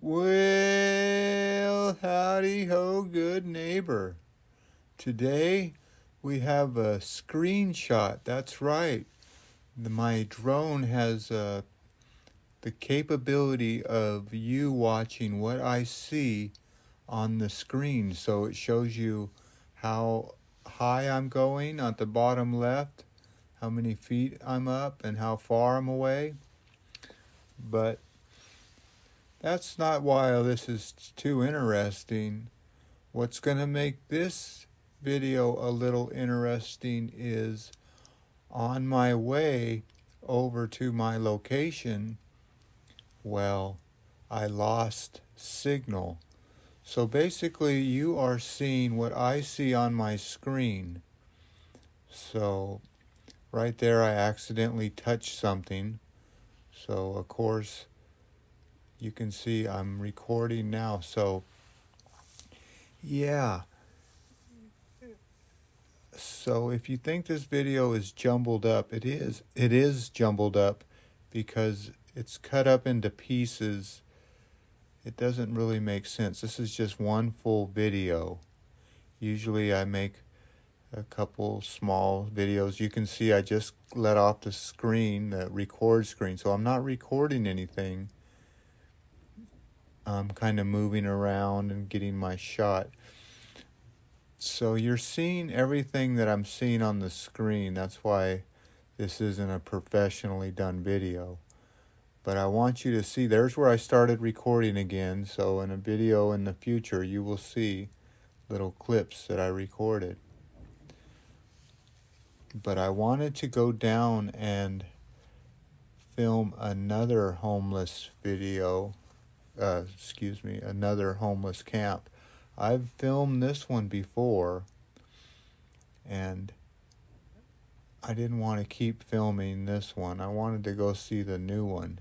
Well, howdy ho, good neighbor. Today we have a screenshot. That's right. My drone has the capability of you watching what I see on the screen. So it shows you how high I'm going at the bottom left, how many feet I'm up, and how far I'm away. But that's not why this is too interesting. What's going to make this video a little interesting is on my way over to my location, well, I lost signal. So basically you are seeing what I see on my screen. So right there I accidentally touched something. So of course you can see I'm recording now. So yeah. So if you think this video is jumbled up, it is. It is jumbled up because it's cut up into pieces. It doesn't really make sense. This is just one full video. Usually I make a couple small videos. You can see I just let off the screen, the record screen. So I'm not recording anything. I'm kind of moving around and getting my shot. So you're seeing everything that I'm seeing on the screen. That's why this isn't a professionally done video. But I want you to see, there's where I started recording again. So in a video in the future, you will see little clips that I recorded. But I wanted to go down and film another homeless video, another homeless camp. I've filmed this one before, and I didn't want to keep filming this one. I wanted to go see the new one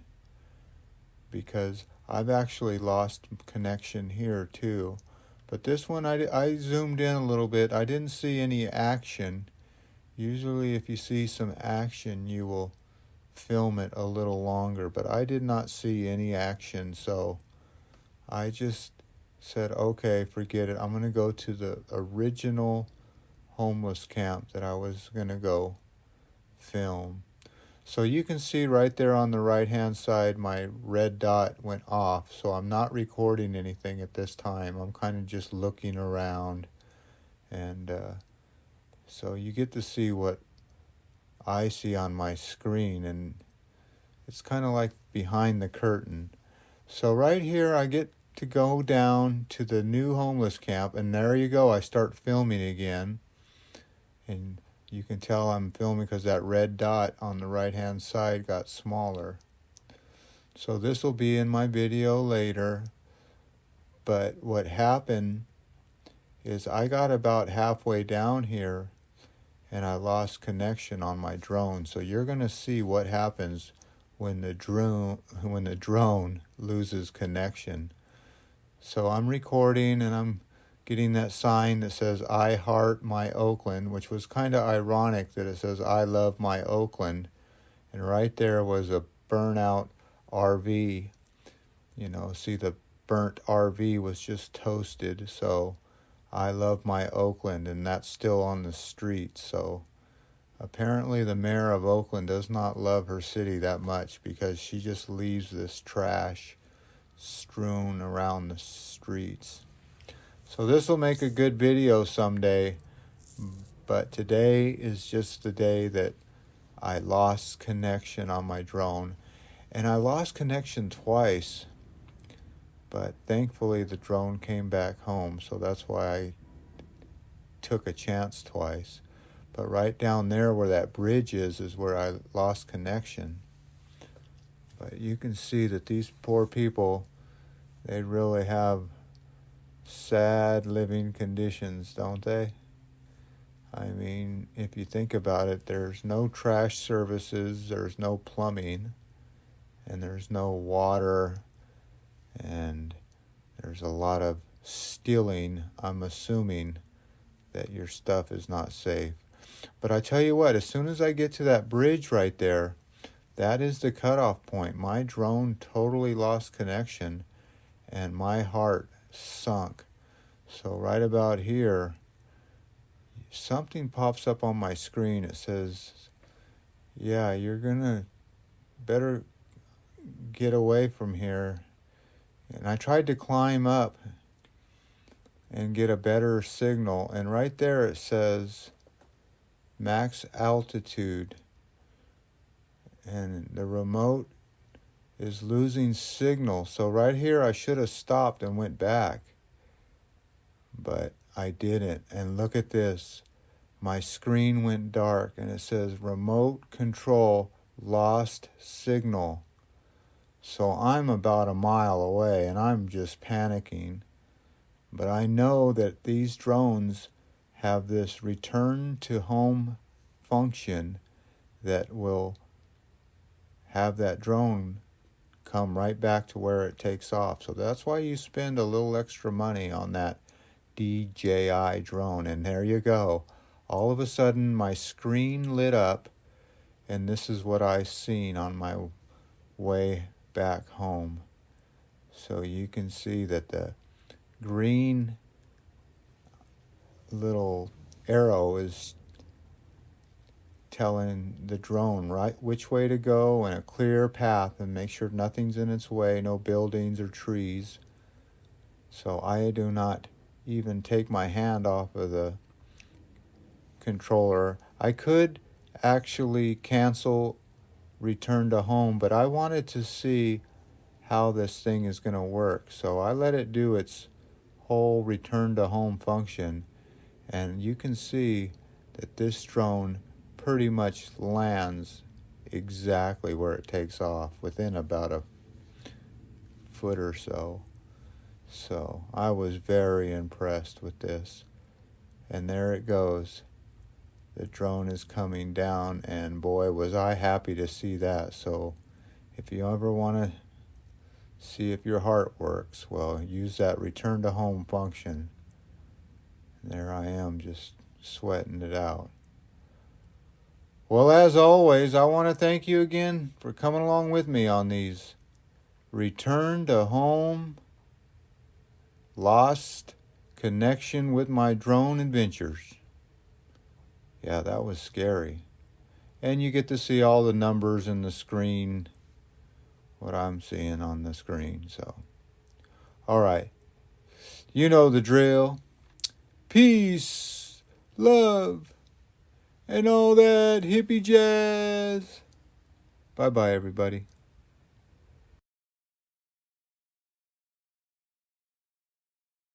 because I've actually lost connection here too. But this one I zoomed in a little bit. I didn't see any action. Usually if you see some action, you will film it a little longer, but I did not see any action, so I just said, okay, forget it. I'm going to go to the original homeless camp that I was going to go film. So you can see right there on the right hand side, my red dot went off. So I'm not recording anything at this time. I'm kind of just looking around. And so you get to see what I see on my screen. And it's kind of like behind the curtain. So right here, I get to go down to the new homeless camp, and there you go. I start filming again, and you can tell I'm filming because that red dot on the right hand side got smaller. So this will be in my video later, but what happened is I got about halfway down here and I lost connection on my drone. So you're going to see what happens when the drone loses connection. So I'm recording and I'm getting that sign that says I heart my Oakland, which was kind of ironic that it says I love my Oakland. And right there was a burnout RV. You know, see, the burnt RV was just toasted. So I love my Oakland, and that's still on the street. So apparently the mayor of Oakland does not love her city that much because she just leaves this trash strewn around the streets. So this will make a good video someday, but today is just the day that I lost connection on my drone. And I lost connection twice, but thankfully the drone came back home, so that's why I took a chance twice. But right down there where that bridge is where I lost connection. But you can see that these poor people, they really have sad living conditions, don't they? I mean, if you think about it, there's no trash services, there's no plumbing, and there's no water, and there's a lot of stealing. I'm assuming that your stuff is not safe. But I tell you what, as soon as I get to that bridge right there, that is the cutoff point. My drone totally lost connection, and my heart sunk. So right about here, something pops up on my screen. It says, yeah, you're gonna better get away from here. And I tried to climb up and get a better signal, and right there it says max altitude, and the remote is losing signal. So right here I should have stopped and went back, but I didn't. And look at this, my screen went dark and it says remote control lost signal. So I'm about a mile away and I'm just panicking. But I know that these drones have this return to home function that will have that drone come right back to where it takes off. So that's why you spend a little extra money on that DJI drone. And there you go. All of a sudden my screen lit up, and this is what I seen on my way back home. So you can see that the green little arrow is telling the drone right which way to go and a clear path, and make sure nothing's in its way, no buildings or trees. So I do not even take my hand off of the controller. I could actually cancel return to home, but I wanted to see how this thing is going to work. So I let it do its whole return to home function, and you can see that this drone pretty much lands exactly where it takes off, within about a foot or so. So I was very impressed with this. And there it goes. The drone is coming down, and boy, was I happy to see that. So if you ever want to see if your heart works, well, use that return to home function. And there I am, just sweating it out. Well, as always, I want to thank you again for coming along with me on these return to home, lost connection with my drone adventures. Yeah, that was scary. And you get to see all the numbers in the screen, what I'm seeing on the screen. So, all right. You know the drill. Peace, love, and all that hippie jazz. Bye-bye, everybody.